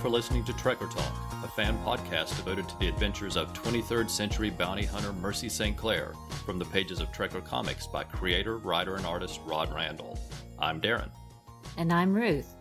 for listening to Trekker Talk, a fan podcast devoted to the adventures of 23rd century bounty hunter Mercy St. Clair from the pages of Trekker Comics by creator, writer, and artist Ron Randall. I'm Darren. And I'm Ruth.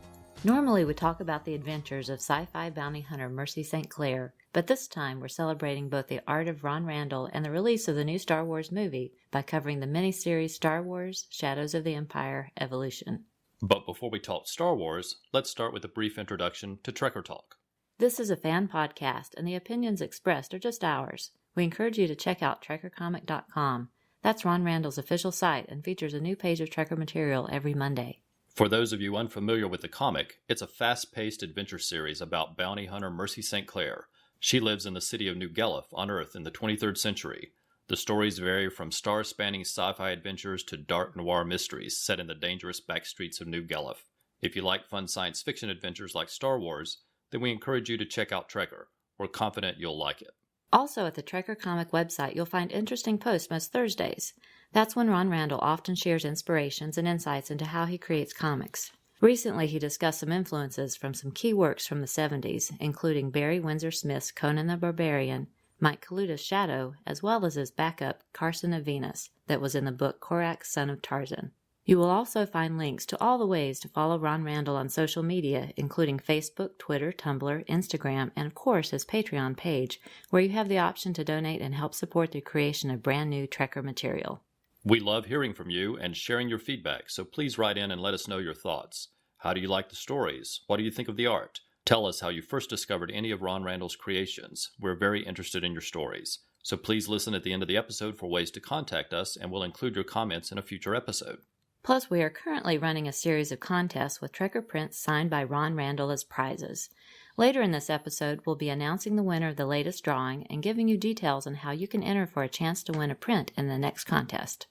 Normally we talk about the adventures of sci-fi bounty hunter Mercy St. Clair, but this time we're celebrating both the art of Ron Randall and the release of the new Star Wars movie by covering the miniseries Star Wars: Shadows of the Empire Evolution. But before we talk Star Wars, let's start with a brief introduction to Trekker Talk. This is a fan podcast, and the opinions expressed are just ours. We encourage you to check out TrekkerComic.com. That's Ron Randall's official site and features a new page of Trekker material every Monday. For those of you unfamiliar with the comic, it's a fast-paced adventure series about bounty hunter Mercy St. Clair. She lives in the city of New Gelef on Earth in the 23rd century. The stories vary from star-spanning sci-fi adventures to dark noir mysteries set in the dangerous backstreets of New Gelef. If you like fun science fiction adventures like Star Wars, then we encourage you to check out Trekker. We're confident you'll like it. Also at the Trekker Comic website, you'll find interesting posts most Thursdays. That's when Ron Randall often shares inspirations and insights into how he creates comics. Recently, he discussed some influences from some key works from the 70s, including Barry Windsor Smith's Conan the Barbarian, Mike Kaluta's Shadow, as well as his backup, Carson of Venus, that was in the book Korak, Son of Tarzan. You will also find links to all the ways to follow Ron Randall on social media, including Facebook, Twitter, Tumblr, Instagram, and of course his Patreon page, where you have the option to donate and help support the creation of brand new Trekker material. We love hearing from you and sharing your feedback, so please write in and let us know your thoughts. How do you like the stories? What do you think of the art? Tell us how you first discovered any of Ron Randall's creations. We're very interested in your stories. So please listen at the end of the episode for ways to contact us, and we'll include your comments in a future episode. Plus, we are currently running a series of contests with Trekker prints signed by Ron Randall as prizes. Later in this episode, we'll be announcing the winner of the latest drawing and giving you details on how you can enter for a chance to win a print in the next contest.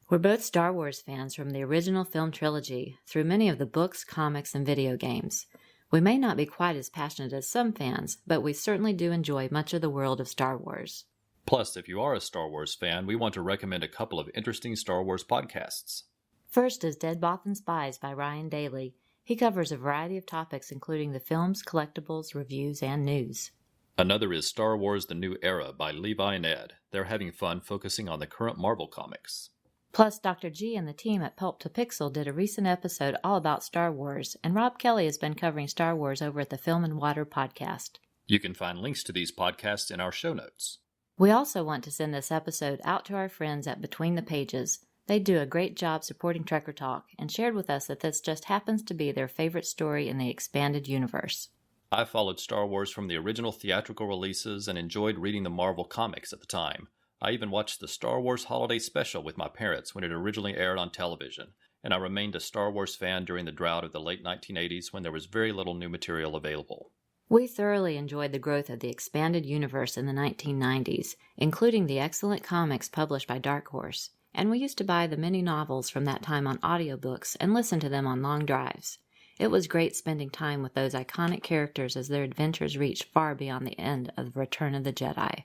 We're both Star Wars fans from the original film trilogy through many of the books, comics, and video games. We may not be quite as passionate as some fans, but we certainly do enjoy much of the world of Star Wars. Plus, if you are a Star Wars fan, we want to recommend a couple of interesting Star Wars podcasts. First is Dead Bothan Spies by Ryan Daly. He covers a variety of topics including the films, collectibles, reviews, and news. Another is Star Wars: The New Era by Levi and Ed. They're having fun focusing on the current Marvel comics. Plus, Dr. G and the team at Pulp to Pixel did a recent episode all about Star Wars, and Rob Kelly has been covering Star Wars over at the Film and Water podcast. You can find links to these podcasts in our show notes. We also want to send this episode out to our friends at Between the Pages. They do a great job supporting Trekker Talk, and shared with us that this just happens to be their favorite story in the expanded universe. I followed Star Wars from the original theatrical releases and enjoyed reading the Marvel comics at the time. I even watched the Star Wars Holiday Special with my parents when it originally aired on television, and I remained a Star Wars fan during the drought of the late 1980s when there was very little new material available. We thoroughly enjoyed the growth of the expanded universe in the 1990s, including the excellent comics published by Dark Horse, and we used to buy the many novels from that time on audiobooks and listen to them on long drives. It was great spending time with those iconic characters as their adventures reached far beyond the end of Return of the Jedi.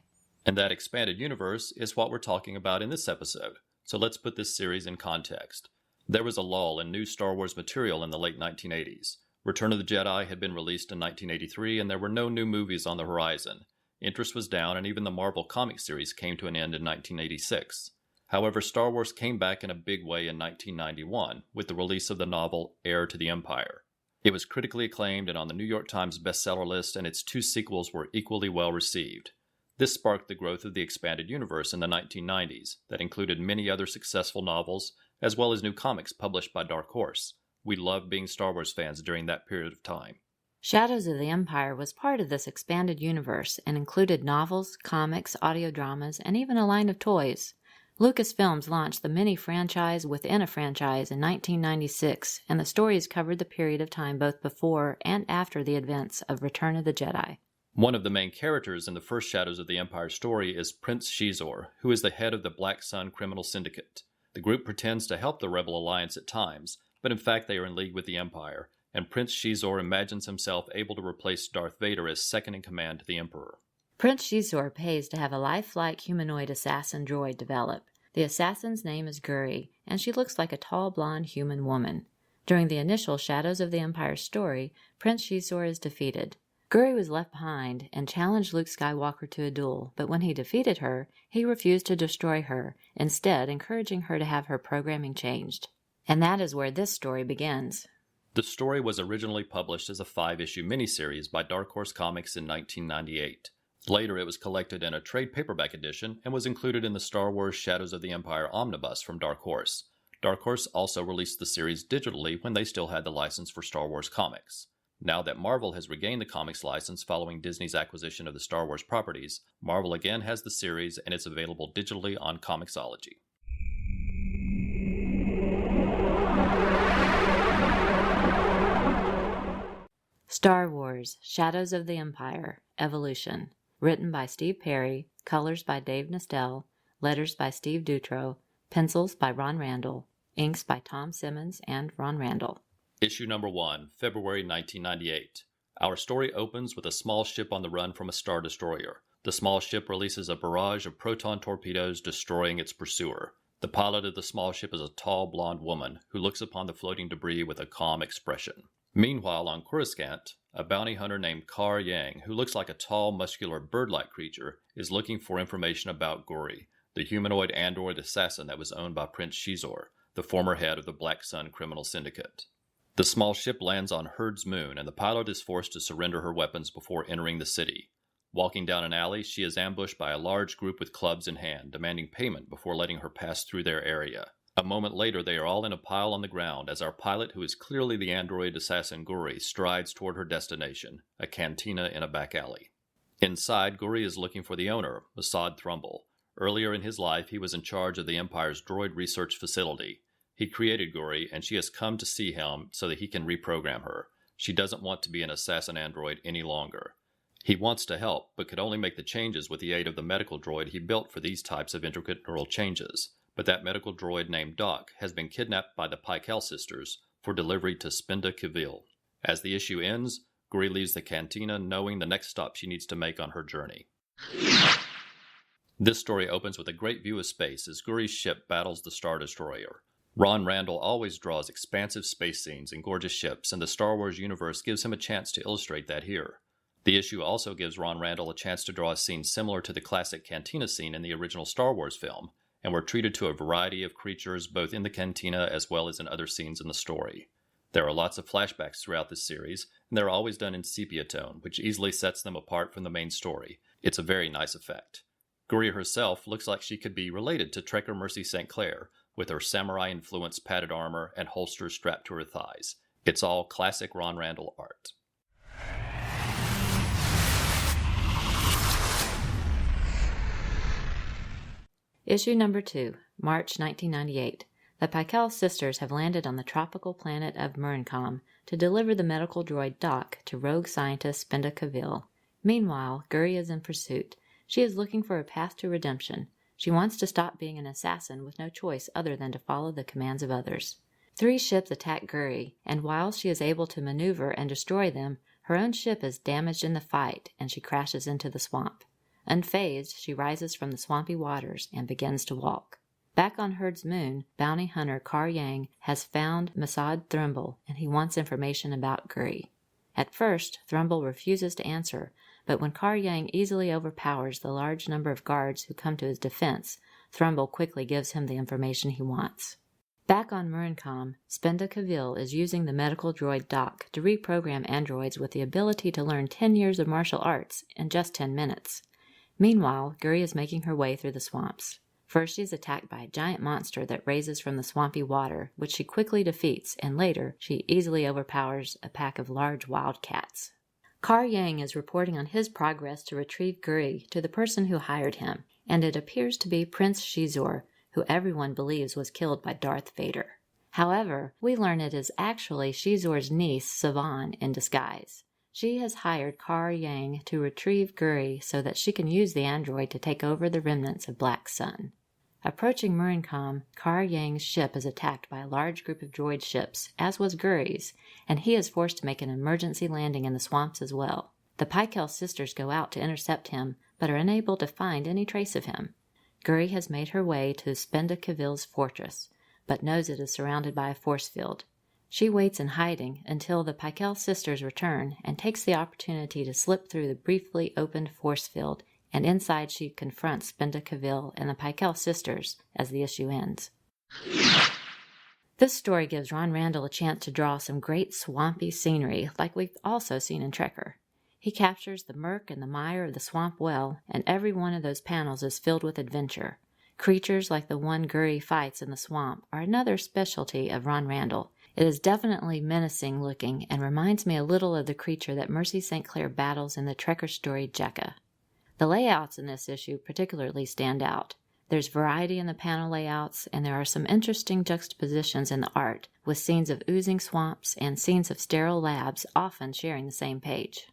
And that expanded universe is what we're talking about in this episode, so let's put this series in context. There was a lull in new Star Wars material in the late 1980s. Return of the Jedi had been released in 1983, and there were no new movies on the horizon. Interest was down, and even the Marvel comic series came to an end in 1986. However, Star Wars came back in a big way in 1991, with the release of the novel Heir to the Empire. It was critically acclaimed and on the New York Times bestseller list, and its two sequels were equally well received. This sparked the growth of the expanded universe in the 1990s that included many other successful novels, as well as new comics published by Dark Horse. We loved being Star Wars fans during that period of time. Shadows of the Empire was part of this expanded universe and included novels, comics, audio dramas, and even a line of toys. Lucasfilms launched the mini-franchise within a franchise in 1996, and the stories covered the period of time both before and after the events of Return of the Jedi. One of the main characters in the first Shadows of the Empire story is Prince Shizor, who is the head of the Black Sun criminal syndicate. The group pretends to help the Rebel Alliance at times, but in fact they are in league with the Empire, and Prince Shizor imagines himself able to replace Darth Vader as second-in-command to the Emperor. Prince Shizor pays to have a lifelike humanoid assassin droid develop. The assassin's name is Guri, and she looks like a tall, blonde human woman. During the initial Shadows of the Empire story, Prince Shizor is defeated. Guri was left behind and challenged Luke Skywalker to a duel, but when he defeated her, he refused to destroy her, instead encouraging her to have her programming changed. And that is where this story begins. The story was originally published as a 5-issue miniseries by Dark Horse Comics in 1998. Later, it was collected in a trade paperback edition and was included in the Star Wars Shadows of the Empire omnibus from Dark Horse. Dark Horse also released the series digitally when they still had the license for Star Wars comics. Now that Marvel has regained the comics license following Disney's acquisition of the Star Wars properties, Marvel again has the series and it's available digitally on Comixology. Star Wars Shadows of the Empire Evolution. Written by Steve Perry, colors by Dave Nestel, letters by Steve Dutro, pencils by Ron Randall, inks by Tom Simmons and Ron Randall. Issue number 1, February 1998. Our story opens with a small ship on the run from a Star Destroyer. The small ship releases a barrage of proton torpedoes, destroying its pursuer. The pilot of the small ship is a tall, blonde woman who looks upon the floating debris with a calm expression. Meanwhile, on Coruscant, a bounty hunter named Kar Yang, who looks like a tall, muscular, bird-like creature, is looking for information about Guri, the humanoid android assassin that was owned by Prince Shizor, the former head of the Black Sun criminal syndicate. The small ship lands on Herd's moon, and the pilot is forced to surrender her weapons before entering the city. Walking down an alley, she is ambushed by a large group with clubs in hand, demanding payment before letting her pass through their area. A moment later, they are all in a pile on the ground as our pilot, who is clearly the android assassin Guri, strides toward her destination, a cantina in a back alley. Inside, Guri is looking for the owner, Mossad Thrumble. Earlier in his life, he was in charge of the Empire's droid research facility. He created Guri, and she has come to see him so that he can reprogram her. She doesn't want to be an assassin android any longer. He wants to help, but could only make the changes with the aid of the medical droid he built for these types of intricate neural changes. But that medical droid named Doc has been kidnapped by the Pykel sisters for delivery to Spinda Kivil. As the issue ends, Guri leaves the cantina knowing the next stop she needs to make on her journey. This story opens with a great view of space as Guri's ship battles the Star Destroyer. Ron Randall always draws expansive space scenes and gorgeous ships, and the Star Wars universe gives him a chance to illustrate that here. The issue also gives Ron Randall a chance to draw a scene similar to the classic cantina scene in the original Star Wars film, and we're treated to a variety of creatures both in the cantina as well as in other scenes in the story. There are lots of flashbacks throughout this series, and they're always done in sepia tone, which easily sets them apart from the main story. It's a very nice effect. Guri herself looks like she could be related to Trekker Mercy St. Clair, with her samurai-influenced padded armor and holsters strapped to her thighs. It's all classic Ron Randall art. Issue number 2, March 1998. The Pykel sisters have landed on the tropical planet of Murincom to deliver the medical droid Doc to rogue scientist Spinda Kivil. Meanwhile, Guri is in pursuit. She is looking for a path to redemption. She wants to stop being an assassin with no choice other than to follow the commands of others. 3 ships attack Guri, and while she is able to maneuver and destroy them, her own ship is damaged in the fight and she crashes into the swamp. Unfazed, she rises from the swampy waters and begins to walk. Back on Herd's moon, bounty hunter Kar Yang has found Mossad Thrumble, and he wants information about Guri. At first, Thrumble refuses to answer, but when Kar Yang easily overpowers the large number of guards who come to his defense, Thrumble quickly gives him the information he wants. Back on Murincom, Spinda Kivil is using the medical droid Doc to reprogram androids with the ability to learn 10 years of martial arts in just 10 minutes. Meanwhile, Guri is making her way through the swamps. First, she is attacked by a giant monster that raises from the swampy water, which she quickly defeats, and later, she easily overpowers a pack of large wild cats. Kar Yang is reporting on his progress to retrieve Guri to the person who hired him, and it appears to be Prince Shizor, who everyone believes was killed by Darth Vader. However, we learn it is actually Shizor's niece, Savan, in disguise. She has hired Kar Yang to retrieve Guri so that she can use the android to take over the remnants of Black Sun. Approaching Murincom, Kar Yang's ship is attacked by a large group of droid ships, as was Guri's, and he is forced to make an emergency landing in the swamps as well. The Pykel sisters go out to intercept him, but are unable to find any trace of him. Guri has made her way to Spendacaville's fortress, but knows it is surrounded by a force field. She waits in hiding until the Picel sisters return and takes the opportunity to slip through the briefly opened force field, and inside she confronts Spendacaville and the Picel sisters as the issue ends. This story gives Ron Randall a chance to draw some great swampy scenery like we've also seen in Trekker. He captures the murk and the mire of the swamp well, and every one of those panels is filled with adventure. Creatures like the one Guri fights in the swamp are another specialty of Ron Randall. It is definitely menacing looking and reminds me a little of the creature that Mercy St. Clair battles in the Trekker story Jekka. The layouts in this issue particularly stand out. There's variety in the panel layouts, and there are some interesting juxtapositions in the art, with scenes of oozing swamps and scenes of sterile labs often sharing the same page.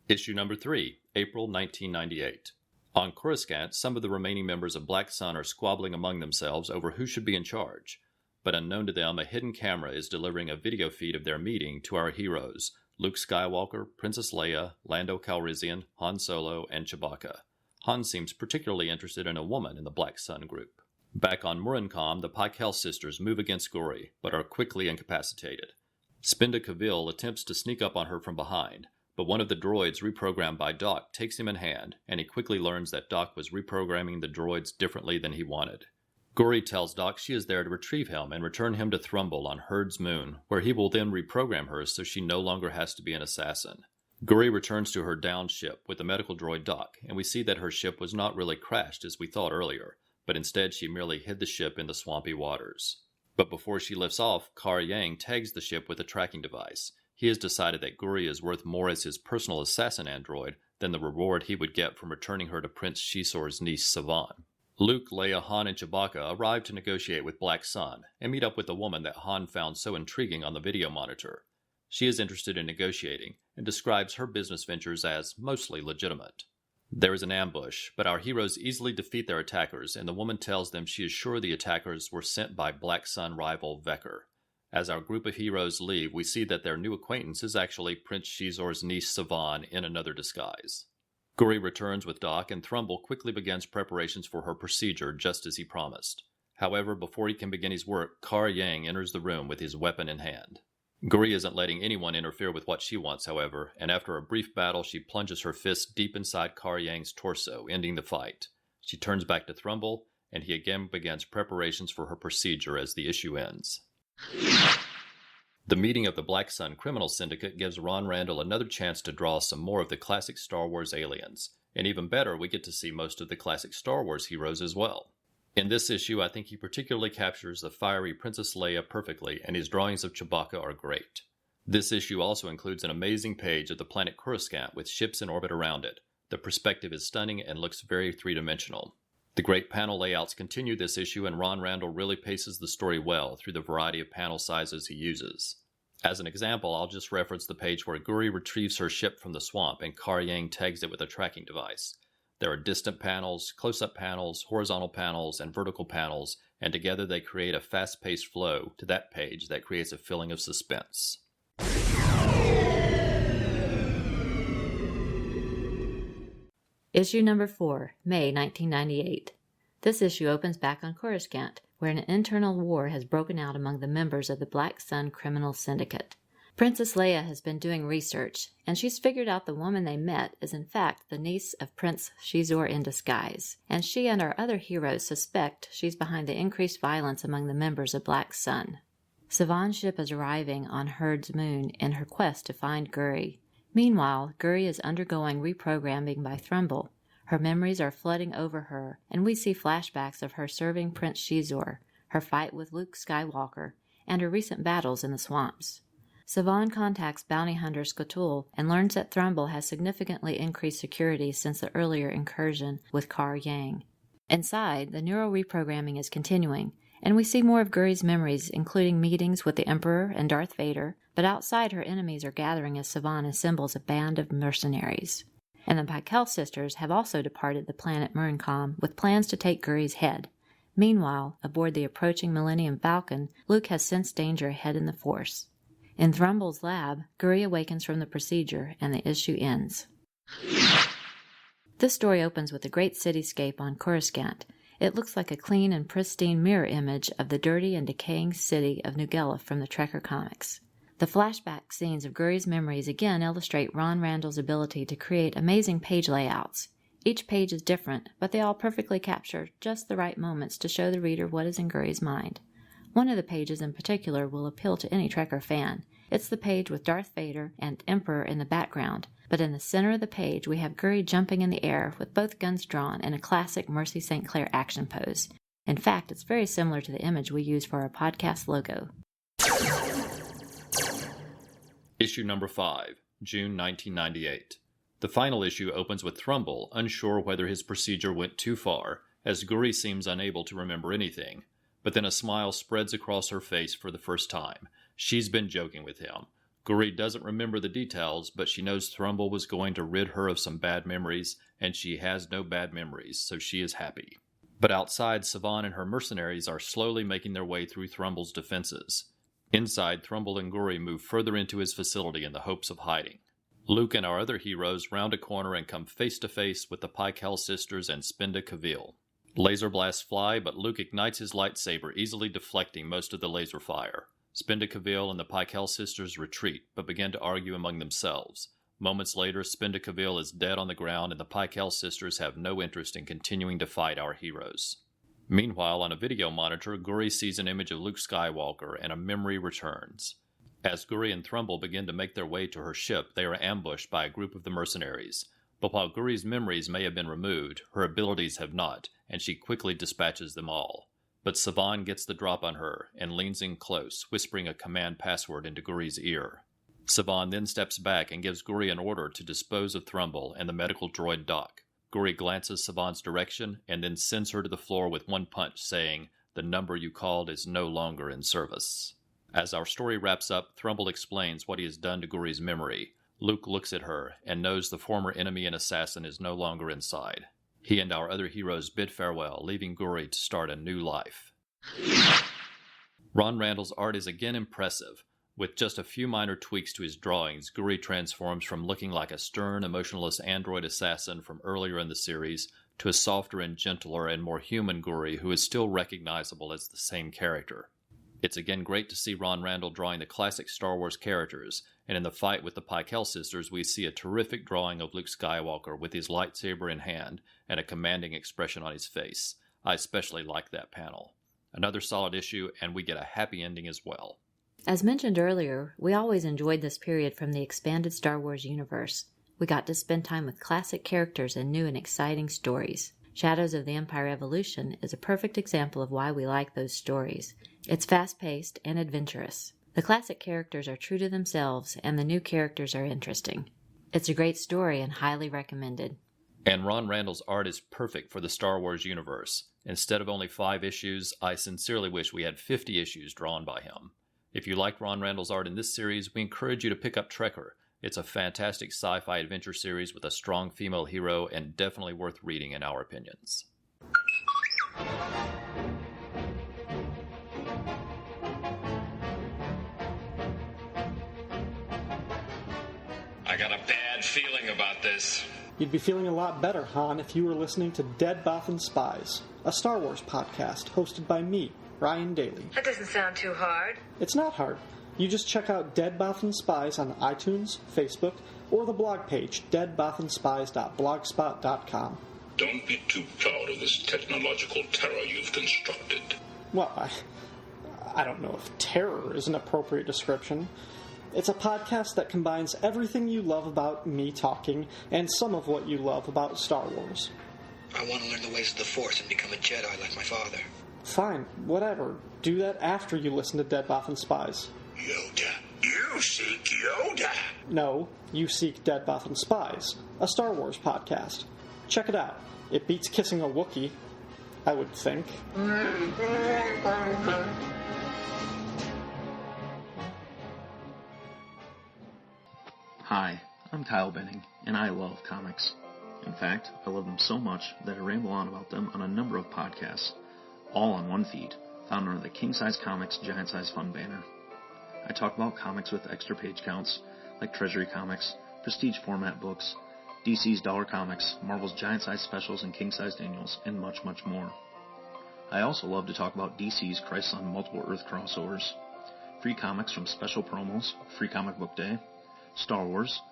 Issue number 3, April 1998. On Coruscant, some of the remaining members of Black Sun are squabbling among themselves over who should be in charge. But unknown to them, a hidden camera is delivering a video feed of their meeting to our heroes, Luke Skywalker, Princess Leia, Lando Calrissian, Han Solo, and Chewbacca. Han seems particularly interested in a woman in the Black Sun group. Back on Murincom, the Picel sisters move against Guri, but are quickly incapacitated. Spendacaville attempts to sneak up on her from behind, but one of the droids reprogrammed by Doc takes him in hand, and he quickly learns that Doc was reprogramming the droids differently than he wanted. Guri tells Doc she is there to retrieve him and return him to Thrumble on Herd's moon, where he will then reprogram her so she no longer has to be an assassin. Guri returns to her downed ship with the medical droid Doc, and we see that her ship was not really crashed as we thought earlier, but instead she merely hid the ship in the swampy waters. But before she lifts off, Kar Yang tags the ship with a tracking device. He has decided that Guri is worth more as his personal assassin android than the reward he would get from returning her to Prince Shisor's niece Savan. Luke, Leia, Han, and Chewbacca arrive to negotiate with Black Sun and meet up with the woman that Han found so intriguing on the video monitor. She is interested in negotiating and describes her business ventures as mostly legitimate. There is an ambush, but our heroes easily defeat their attackers, and the woman tells them she is sure the attackers were sent by Black Sun rival Vecker. As our group of heroes leave, we see that their new acquaintance is actually Prince Shisor's niece Savan in another disguise. Guri returns with Doc, and Thrumble quickly begins preparations for her procedure just as he promised. However, before he can begin his work, Kar Yang enters the room with his weapon in hand. Guri isn't letting anyone interfere with what she wants, however, and after a brief battle she plunges her fist deep inside Kar Yang's torso, ending the fight. She turns back to Thrumble, and he again begins preparations for her procedure as the issue ends. The meeting of the Black Sun Criminal Syndicate gives Ron Randall another chance to draw some more of the classic Star Wars aliens, and even better, we get to see most of the classic Star Wars heroes as well. In this issue, I think he particularly captures the fiery Princess Leia perfectly, and his drawings of Chewbacca are great. This issue also includes an amazing page of the planet Coruscant with ships in orbit around it. The perspective is stunning and looks very three-dimensional. The great panel layouts continue this issue, and Ron Randall really paces the story well through the variety of panel sizes he uses. As an example, I'll just reference the page where Guri retrieves her ship from the swamp and Kar Yang tags it with a tracking device. There are distant panels, close-up panels, horizontal panels, and vertical panels, and together they create a fast-paced flow to that page that creates a feeling of suspense. Issue number 4, May 1998. This issue opens back on Coruscant, where an internal war has broken out among the members of the Black Sun Criminal Syndicate. Princess Leia has been doing research, and she's figured out the woman they met is in fact the niece of Prince Shisor in disguise, and she and our other heroes suspect she's behind the increased violence among the members of Black Sun. Savan's ship is arriving on Herd's moon in her quest to find Guri. Meanwhile, Guri is undergoing reprogramming by Thrumble. Her memories are flooding over her, and we see flashbacks of her serving Prince Shisor, her fight with Luke Skywalker, and her recent battles in the swamps. Savan contacts bounty hunter Skotul and learns that Thrumble has significantly increased security since the earlier incursion with Kar Yang. Inside, the neural reprogramming is continuing, and we see more of Guri's memories, including meetings with the Emperor and Darth Vader, but outside her enemies are gathering as Savan assembles a band of mercenaries. And the Picel sisters have also departed the planet Murincom with plans to take Guri's head. Meanwhile, aboard the approaching Millennium Falcon, Luke has sensed danger ahead in the Force. In Thrumble's lab, Guri awakens from the procedure, and the issue ends. This story opens with a great cityscape on Coruscant. It looks like a clean and pristine mirror image of the dirty and decaying city of Nugella from the Trekker comics. The flashback scenes of Guri's memories again illustrate Ron Randall's ability to create amazing page layouts. Each page is different, but they all perfectly capture just the right moments to show the reader what is in Guri's mind. One of the pages in particular will appeal to any Trekker fan. It's the page with Darth Vader and Emperor in the background, but in the center of the page we have Guri jumping in the air with both guns drawn in a classic Mercy St. Clair action pose. In fact, it's very similar to the image we use for our podcast logo. Issue number 5, June 1998. The final issue opens with Thrumble unsure whether his procedure went too far, as Guri seems unable to remember anything. But then a smile spreads across her face for the first time. She's been joking with him. Guri doesn't remember the details, but she knows Thrumble was going to rid her of some bad memories, and she has no bad memories, so she is happy. But outside, Savan and her mercenaries are slowly making their way through Thrumble's defenses. Inside, Thrumble and Guri move further into his facility in the hopes of hiding. Luke and our other heroes round a corner and come face to face with the Pykel sisters and Spinda Kavil. Laser blasts fly, but Luke ignites his lightsaber, easily deflecting most of the laser fire. Spinda Kavil and the Pykel sisters retreat, but begin to argue among themselves. Moments later, Spinda Kavil is dead on the ground, and the Pykel sisters have no interest in continuing to fight our heroes. Meanwhile, on a video monitor, Guri sees an image of Luke Skywalker, and a memory returns. As Guri and Thrumble begin to make their way to her ship, they are ambushed by a group of the mercenaries. But while Guri's memories may have been removed, her abilities have not, and she quickly dispatches them all. But Savan gets the drop on her and leans in close, whispering a command password into Guri's ear. Savan then steps back and gives Guri an order to dispose of Thrumble and the medical droid Doc. Guri glances Savan's direction and then sends her to the floor with one punch, saying, "The number you called is no longer in service." As our story wraps up, Thrumble explains what he has done to Guri's memory. Luke looks at her and knows the former enemy and assassin is no longer inside. He and our other heroes bid farewell, leaving Guri to start a new life. Ron Randall's art is again impressive. With just a few minor tweaks to his drawings, Guri transforms from looking like a stern, emotionless android assassin from earlier in the series to a softer and gentler and more human Guri who is still recognizable as the same character. It's again great to see Ron Randall drawing the classic Star Wars characters, and in the fight with the Pykel sisters we see a terrific drawing of Luke Skywalker with his lightsaber in hand and a commanding expression on his face. I especially like that panel. Another solid issue, and we get a happy ending as well. As mentioned earlier, we always enjoyed this period from the expanded Star Wars universe. We got to spend time with classic characters and new and exciting stories. Shadows of the Empire Evolution is a perfect example of why we like those stories. It's fast-paced and adventurous. The classic characters are true to themselves, and the new characters are interesting. It's a great story and highly recommended. And Ron Randall's art is perfect for the Star Wars universe. Instead of only 5 issues, I sincerely wish we had 50 issues drawn by him. If you like Ron Randall's art in this series, we encourage you to pick up Trekker. It's a fantastic sci-fi adventure series with a strong female hero and definitely worth reading in our opinions. I got a bad feeling about this. You'd be feeling a lot better, Han, if you were listening to Dead Bothan Spies, a Star Wars podcast hosted by me, Ryan Daly. That doesn't sound too hard. It's not hard. You just check out Dead Bothan Spies on iTunes, Facebook, or the blog page, deadbothanspies.blogspot.com. Don't be too proud of this technological terror you've constructed. Well, I don't know if terror is an appropriate description. It's a podcast that combines everything you love about me talking and some of what you love about Star Wars. I want to learn the ways of the Force and become a Jedi like my father. Fine, whatever. Do that after you listen to Dead Bothan Spies. Yoda. You seek Yoda. No, you seek Dead Bothan Spies, a Star Wars podcast. Check it out. It beats kissing a Wookiee, I would think. Hi, I'm Kyle Benning, and I love comics. In fact, I love them so much that I ramble on about them on a number of podcasts, all on one feed, found under the King Size Comics Giant Size Fun banner. I talk about comics with extra page counts, like Treasury Comics, Prestige format books, DC's Dollar Comics, Marvel's giant-size specials and king-sized annuals, and much, much more. I also love to talk about DC's Crisis on Multiple Earth crossovers, free comics from special promos, Free Comic Book Day, Star Wars,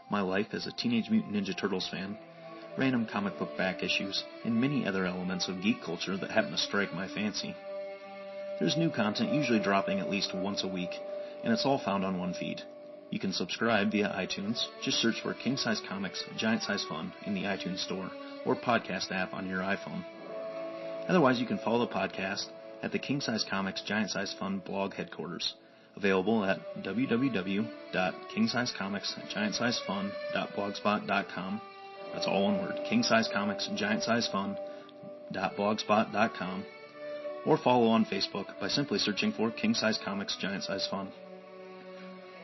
my life as a Teenage Mutant Ninja Turtles fan, random comic book back issues, and many other elements of geek culture that happen to strike my fancy. There's new content usually dropping at least once a week, and it's all found on one feed. You can subscribe via iTunes. Just search for King Size Comics Giant Size Fun in the iTunes Store or podcast app on your iPhone. Otherwise, you can follow the podcast at the King Size Comics Giant Size Fun blog headquarters, available at www.kingsizecomicsgiantsizefun.blogspot.com. That's all one word, kingsizecomicsgiantsizefun.blogspot.com, or follow on Facebook by simply searching for King Size Comics Giant Size Fun.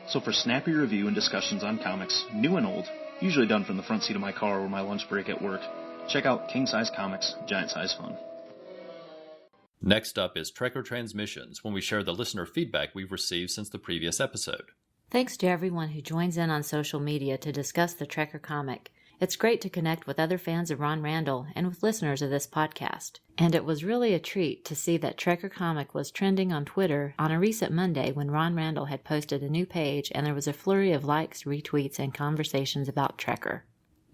So for snappy review and discussions on comics, new and old, usually done from the front seat of my car or my lunch break at work, check out King Size Comics Giant Size Fun. Next up is Trekker Transmissions, when we share the listener feedback we've received since the previous episode. Thanks to everyone who joins in on social media to discuss the Trekker comic. It's great to connect with other fans of Ron Randall and with listeners of this podcast. And it was really a treat to see that Trekker comic was trending on Twitter on a recent Monday when Ron Randall had posted a new page and there was a flurry of likes, retweets, and conversations about Trekker.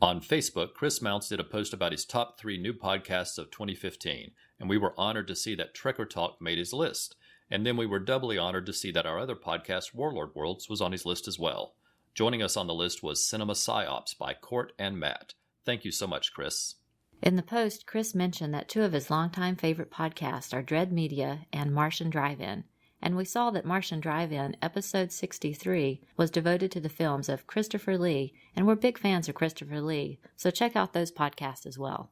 On Facebook, Chris Mounts did a post about his top 3 new podcasts of 2015, and we were honored to see that Trekker Talk made his list. And then we were doubly honored to see that our other podcast, Warlord Worlds, was on his list as well. Joining us on the list was Cinema Psyops by Court and Matt. Thank you so much, Chris. In the post, Chris mentioned that 2 of his longtime favorite podcasts are Dread Media and Martian Drive-In, and we saw that Martian Drive-In, episode 63, was devoted to the films of Christopher Lee, and we're big fans of Christopher Lee, so check out those podcasts as well.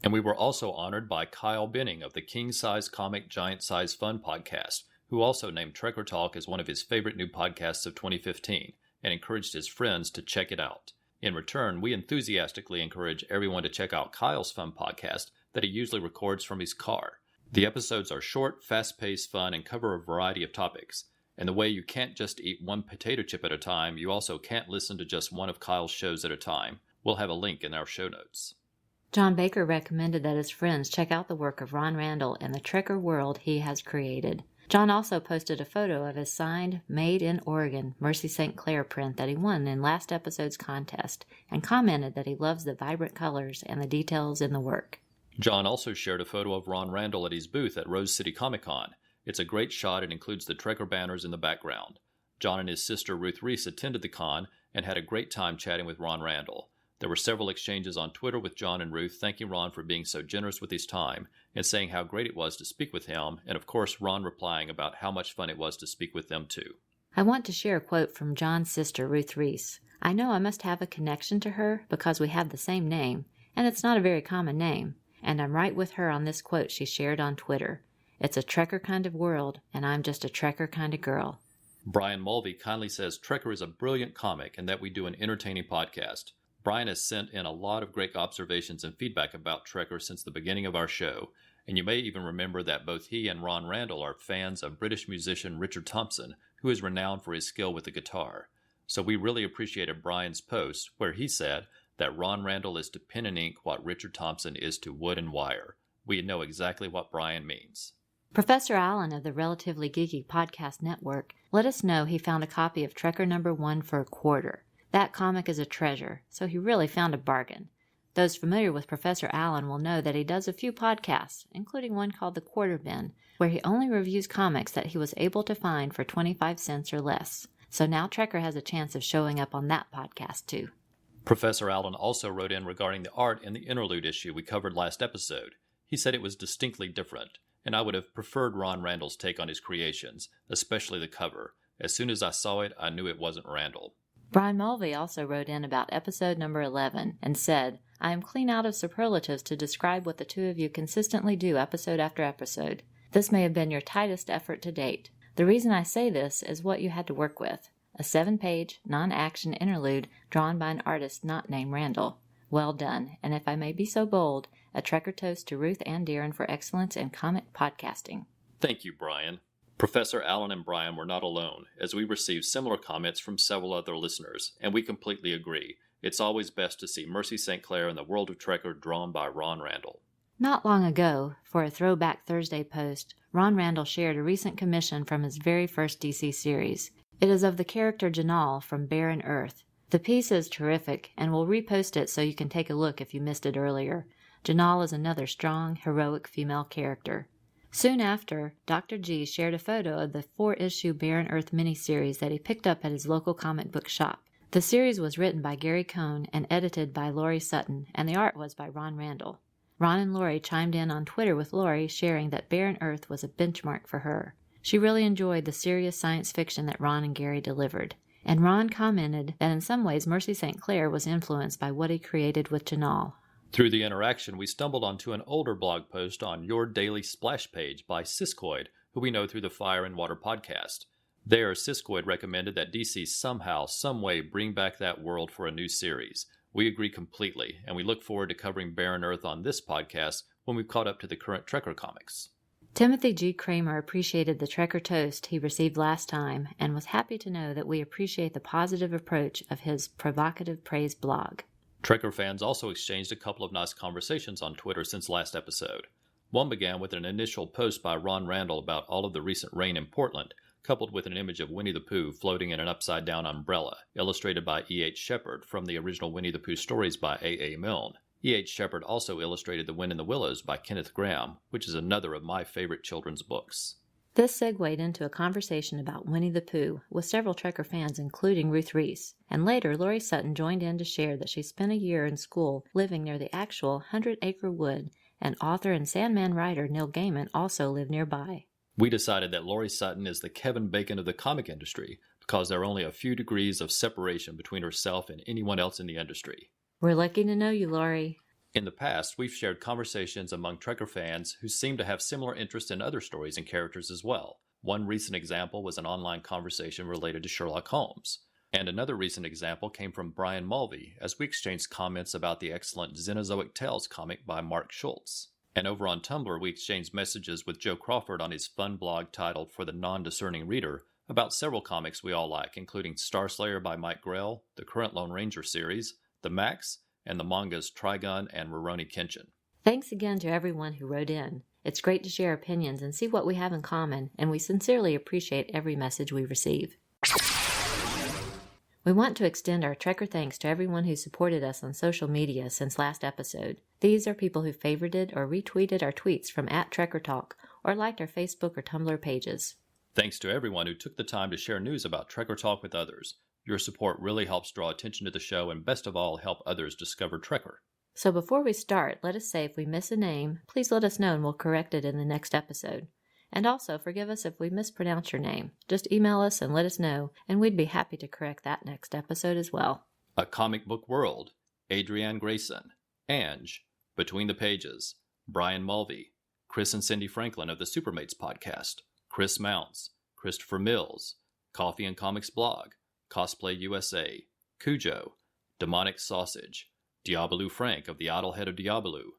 And we were also honored by Kyle Benning of the King Size Comic Giant Size Fun podcast, who also named Trekker Talk as one of his favorite new podcasts of 2015, and encouraged his friends to check it out. In return, we enthusiastically encourage everyone to check out Kyle's fun podcast that he usually records from his car. The episodes are short, fast-paced, fun, and cover a variety of topics. And the way you can't just eat one potato chip at a time, you also can't listen to just one of Kyle's shows at a time. We'll have a link in our show notes. John Baker recommended that his friends check out the work of Ron Randall and the Trekker world he has created. John also posted a photo of his signed, Made in Oregon, Mercy St. Clair print that he won in last episode's contest, and commented that he loves the vibrant colors and the details in the work. John also shared a photo of Ron Randall at his booth at Rose City Comic Con. It's a great shot and includes the Trekker banners in the background. John and his sister Ruth Reese attended the con and had a great time chatting with Ron Randall. There were several exchanges on Twitter with John and Ruth thanking Ron for being so generous with his time and saying how great it was to speak with him, and of course Ron replying about how much fun it was to speak with them too. I want to share a quote from John's sister Ruth Reese. I know I must have a connection to her because we have the same name, and it's not a very common name, and I'm right with her on this quote she shared on Twitter. It's a Trekker kind of world, and I'm just a Trekker kind of girl. Brian Mulvey kindly says Trekker is a brilliant comic and that we do an entertaining podcast. Brian has sent in a lot of great observations and feedback about Trekker since the beginning of our show, and you may even remember that both he and Ron Randall are fans of British musician Richard Thompson, who is renowned for his skill with the guitar. So we really appreciated Brian's post, where he said that Ron Randall is to pen and ink what Richard Thompson is to wood and wire. We know exactly what Brian means. Professor Allen of the Relatively Geeky Podcast Network let us know he found a copy of Trekker number 1 for $1. That comic is a treasure, so he really found a bargain. Those familiar with Professor Allen will know that he does a few podcasts, including one called The Quarter Bin, where he only reviews comics that he was able to find for 25 cents or less. So now Trekker has a chance of showing up on that podcast too. Professor Allen also wrote in regarding the art in the interlude issue we covered last episode. He said it was distinctly different, and I would have preferred Ron Randall's take on his creations, especially the cover. As soon as I saw it, I knew it wasn't Randall. Brian Mulvey also wrote in about episode number 11 and said, I am clean out of superlatives to describe what the two of you consistently do episode after episode. This may have been your tightest effort to date. The reason I say this is what you had to work with. A 7-page, non-action interlude drawn by an artist not named Randall. Well done, and if I may be so bold, a Trekker toast to Ruth and Darren for excellence in comic podcasting. Thank you, Brian. Professor Allen and Brian were not alone, as we received similar comments from several other listeners, and we completely agree. it's always best to see Mercy St. Clair and the World of Trekker drawn by Ron Randall. Not long ago, for a Throwback Thursday post, Ron Randall shared a recent commission from his very first DC series. It is of the character Janal from Barren Earth. The piece is terrific, and we'll repost it so you can take a look if you missed it earlier. Janal is another strong, heroic female character. Soon after, Dr. G shared a photo of the 4-issue Barren Earth miniseries that he picked up at his local comic book shop. The series was written by Gary Cohn and edited by Laurie Sutton, and the art was by Ron Randall. Ron and Laurie chimed in on Twitter with Laurie sharing that Barren Earth was a benchmark for her. She really enjoyed the serious science fiction that Ron and Gary delivered. And Ron commented that in some ways Mercy St. Clair was influenced by what he created with Janal. Through the interaction, we stumbled onto an older blog post on Your Daily Splash page by Siskoid, who we know through the Fire and Water podcast. There, Siskoid recommended that DC somehow, someway bring back that world for a new series. We agree completely, and we look forward to covering Barren Earth on this podcast when we've caught up to the current Trekker comics. Timothy G. Kramer appreciated the Trekker toast he received last time and was happy to know that we appreciate the positive approach of his provocative praise blog. Trekker fans also exchanged a couple of nice conversations on Twitter since last episode. One began with an initial post by Ron Randall about all of the recent rain in Portland, coupled with an image of Winnie the Pooh floating in an upside-down umbrella, illustrated by E.H. Shepard from the original Winnie the Pooh stories by A.A. Milne. E.H. Shepard also illustrated The Wind in the Willows by Kenneth Grahame, which is another of my favorite children's books. This segued into a conversation about Winnie the Pooh with several Trekker fans, including Ruth Reese, and later Laurie Sutton joined in to share that she spent a year in school living near the actual 100-acre wood, and author and Sandman writer Neil Gaiman also lived nearby. We decided that Laurie Sutton is the Kevin Bacon of the comic industry because there are only a few degrees of separation between herself and anyone else in the industry. We're lucky to know you, Laurie. In the past, we've shared conversations among Trekker fans who seem to have similar interest in other stories and characters as well. One recent example was an online conversation related to Sherlock Holmes. And another recent example came from Brian Mulvey as we exchanged comments about the excellent Xenozoic Tales comic by Mark Schultz. And over on Tumblr, we exchanged messages with Joe Crawford on his fun blog titled For the Non-Discerning Reader about several comics we all like, including Starslayer by Mike Grell, the current Lone Ranger series, The Max, and the mangas Trigun and Rurouni Kenshin. Thanks again to everyone who wrote in. It's great to share opinions and see what we have in common, and we sincerely appreciate every message we receive. We want to extend our Trekker thanks to everyone who supported us on social media since last episode. These are people who favorited or retweeted our tweets from @TrekkerTalk or liked our Facebook or Tumblr pages. Thanks to everyone who took the time to share news about Trekker Talk with others. Your support really helps draw attention to the show and best of all, help others discover Trekker. So before we start, let us say if we miss a name, please let us know and we'll correct it in the next episode. And also, forgive us if we mispronounce your name. Just email us and let us know, and we'd be happy to correct that next episode as well. A Comic Book World, Adrienne Grayson, Ange, Between the Pages, Brian Mulvey, Chris and Cindy Franklin of the Supermates podcast, Chris Mounts, Christopher Mills, Coffee and Comics Blog, Cosplay USA, Cujo, Demonic Sausage, Diabolou Frank of the Idlehead of Diabolou,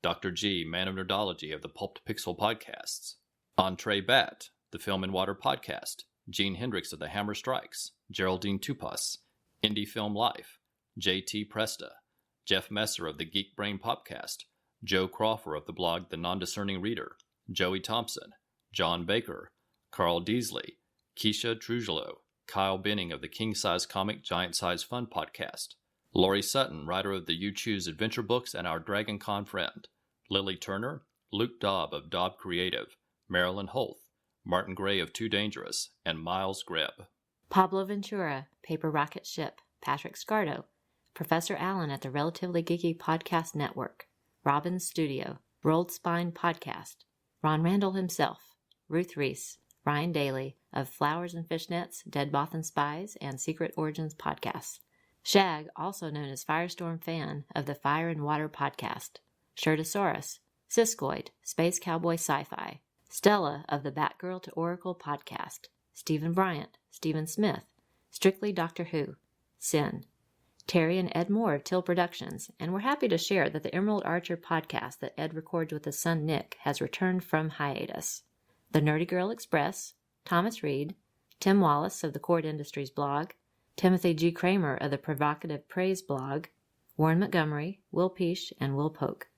Dr. G, Man of Nerdology of the Pulped Pixel podcasts, Entree Bat, the Film and Water podcast, Gene Hendricks of the Hammer Strikes, Geraldine Tupas, Indie Film Life, J.T. Presta, Jeff Messer of the Geek Brain Popcast, Joe Crawford of the blog The Non-Discerning Reader, Joey Thompson, John Baker, Carl Deasley, Keisha Trujillo, Kyle Benning of the King Size Comic Giant Size Fun podcast, Laurie Sutton, writer of the You Choose Adventure books and Our Dragon Con friend, Lily Turner, Luke Dobb of Dobb Creative, Marilyn Holth, Martin Gray of Too Dangerous, and Miles Grebb. Pablo Ventura, Paper Rocket Ship, Patrick Scardo, Professor Allen at the Relatively Geeky Podcast Network, Robin's Studio, Rolled Spine Podcast, Ron Randall himself, Ruth Reese, Ryan Daly of Flowers and Fishnets, Dead Bothan Spies, and Secret Origins Podcasts, Shag, also known as Firestorm Fan of the Fire and Water Podcast, Shirtosaurus, Siskoid, Space Cowboy Sci-Fi, Stella of the Batgirl to Oracle Podcast, Stephen Bryant, Stephen Smith, Strictly Doctor Who, Sin, Terry and Ed Moore of Till Productions, and we're happy to share that the Emerald Archer podcast that Ed records with his son Nick has returned from hiatus. The Nerdy Girl Express, Thomas Reed, Tim Wallace of the Cord Industries blog, Timothy G. Kramer of the Provocative Praise blog, Warren Montgomery, Will Peash, and Will Polk.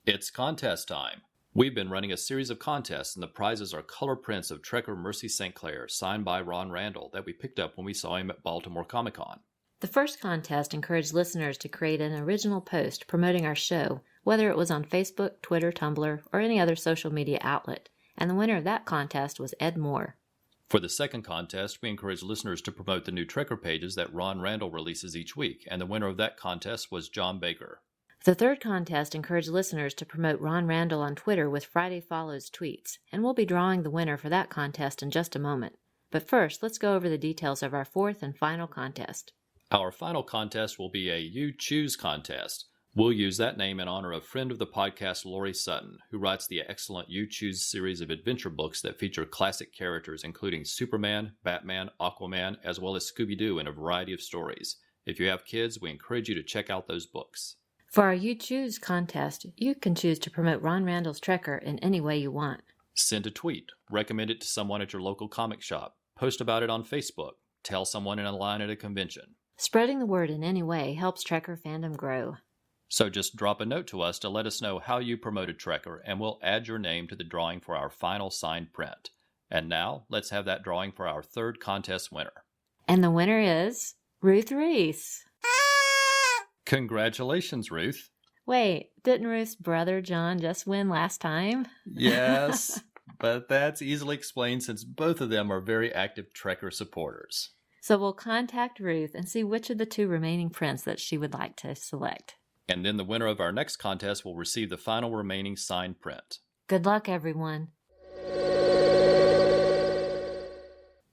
It's contest time. We've been running a series of contests, and the prizes are color prints of Trekker Mercy St. Clair, signed by Ron Randall, that we picked up when we saw him at Baltimore Comic-Con. The first contest encouraged listeners to create an original post promoting our show, whether it was on Facebook, Twitter, Tumblr, or any other social media outlet, and the winner of that contest was Ed Moore. For the second contest, we encouraged listeners to promote the new Trekker pages that Ron Randall releases each week, and the winner of that contest was John Baker. The third contest encouraged listeners to promote Ron Randall on Twitter with Friday Follows tweets, and we'll be drawing the winner for that contest in just a moment. But first, let's go over the details of our fourth and final contest. Our final contest will be a You Choose contest. We'll use that name in honor of friend of the podcast Lori Sutton, who writes the excellent You Choose series of adventure books that feature classic characters including Superman, Batman, Aquaman, as well as Scooby-Doo in a variety of stories. If you have kids, we encourage you to check out those books. For our You Choose contest, you can choose to promote Ron Randall's Trekker in any way you want. Send a tweet, recommend it to someone at your local comic shop, post about it on Facebook, tell someone in a line at a convention. Spreading the word in any way helps Trekker fandom grow. So just drop a note to us to let us know how you promoted Trekker, and we'll add your name to the drawing for our final signed print. And now, let's have that drawing for our third contest winner. And the winner is Ruth Reese. Congratulations, Ruth. Wait, didn't Ruth's brother John just win last time? Yes, but that's easily explained since both of them are very active Trekker supporters. So we'll contact Ruth and see which of the two remaining prints that she would like to select. And then the winner of our next contest will receive the final remaining signed print. Good luck, everyone.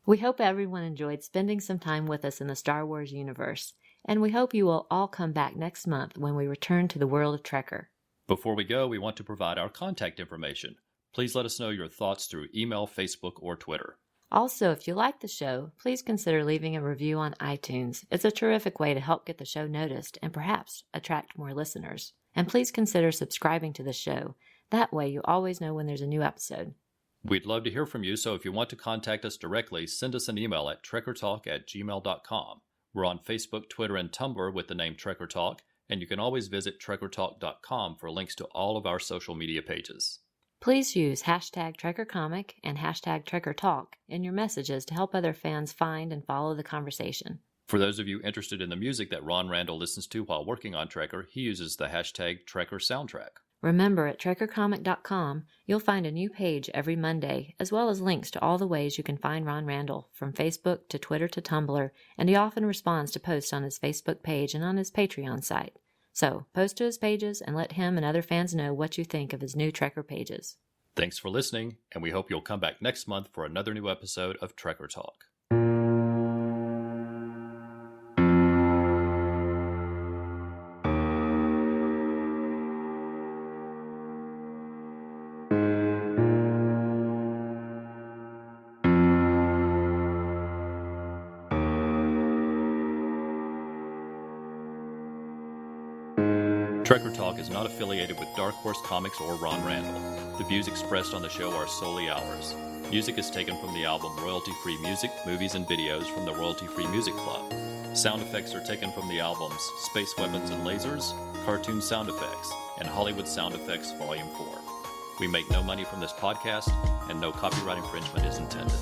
We hope everyone enjoyed spending some time with us in the Star Wars universe, and we hope you will all come back next month when we return to the world of Trekker. Before we go, we want to provide our contact information. Please let us know your thoughts through email, Facebook, or Twitter. Also, if you like the show, please consider leaving a review on iTunes. It's a terrific way to help get the show noticed and perhaps attract more listeners. And please consider subscribing to the show. That way you always know when there's a new episode. We'd love to hear from you, so if you want to contact us directly, send us an email at trekkertalk@gmail.com. We're on Facebook, Twitter, and Tumblr with the name Trekker Talk, and you can always visit trekkertalk.com for links to all of our social media pages. Please use hashtag TrekkerComic and hashtag TrekkerTalk in your messages to help other fans find and follow the conversation. For those of you interested in the music that Ron Randall listens to while working on Trekker, he uses the hashtag TrekkerSoundtrack. Remember, at TrekkerComic.com, you'll find a new page every Monday, as well as links to all the ways you can find Ron Randall, from Facebook to Twitter to Tumblr, and he often responds to posts on his Facebook page and on his Patreon site. So, post to his pages and let him and other fans know what you think of his new Trekker pages. Thanks for listening, and we hope you'll come back next month for another new episode of Trekker Talk. Trekker Talk is not affiliated with Dark Horse Comics or Ron Randall. The views expressed on the show are solely ours. Music is taken from the album Royalty-Free Music, Movies and Videos from the Royalty-Free Music Club. Sound effects are taken from the albums Space Weapons and Lasers, Cartoon Sound Effects, and Hollywood Sound Effects Volume 4. We make no money from this podcast, and no copyright infringement is intended.